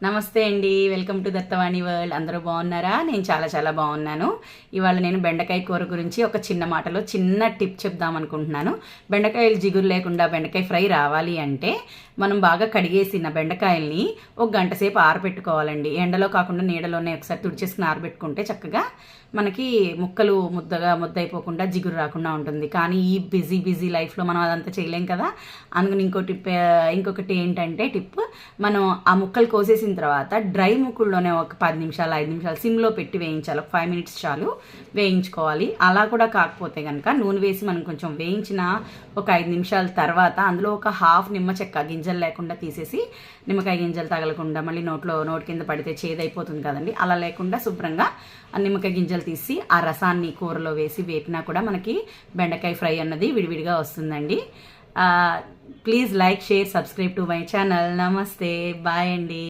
నమస్తే అండి, welcome to దత్తవాణి world. అందరూ బాగున్నారా? నేను చాలా చాలా బాగున్నాను. ఇవాళ నేను బెండకాయ కూర గురించి ఒక చిన్న మాటలో చిన్న టిప్ చెప్దాం అనుకుంటున్నాను. బెండకాయలు జిగురు లేకుండా బెండకాయ ఫ్రై రావాలి అంటే మనం బాగా కడిగేసిన బెండకాయల్ని ఒక గంట సేపు ఆరబెట్టుకోవాలండి. ఎండలో కాకుండా నీడలోనే ఒకసారి తుడిచేసుకుని ఆరబెట్టుకుంటే చక్కగా మనకి ముక్కలు ముద్దైపోకుండా జిగురు రాకుండా ఉంటుంది. కానీ ఈ బిజీ లైఫ్లో మనం అదంతా చేయలేం కదా. అందుకని ఇంకొకటి ఏంటంటే టిప్, మనం ఆ ముక్కలు కోసేసిన తర్వాత డ్రై ముక్కుల్లోనే ఒక 10 నిమిషాలు 5 నిమిషాలు సిమ్లో పెట్టి వేయించాలి. ఒక 5 మినిట్స్ చాలు వేయించుకోవాలి. అలా కూడా కాకపోతే కనుక నూనె వేసి మనం కొంచెం వేయించిన ఒక 5 నిమిషాల తర్వాత అందులో ఒక హాఫ్ నిమ్మ చెక్క గింజలు లేకుండా తీసేసి, నిమ్మకాయ గింజలు తగలకుండా మళ్ళీ నోటి కింద పడితే చేదైపోతుంది కదండి, అలా లేకుండా శుభ్రంగా ఆ నిమ్మకాయ గింజలు తీసి ఆ రసాన్ని కూరలో వేసి వేపినా కూడా మనకి బెండకాయ ఫ్రై అన్నది విడివిడిగా వస్తుందండి. Please like, share, subscribe to my channel. నమస్తే, బాయ్ అండి.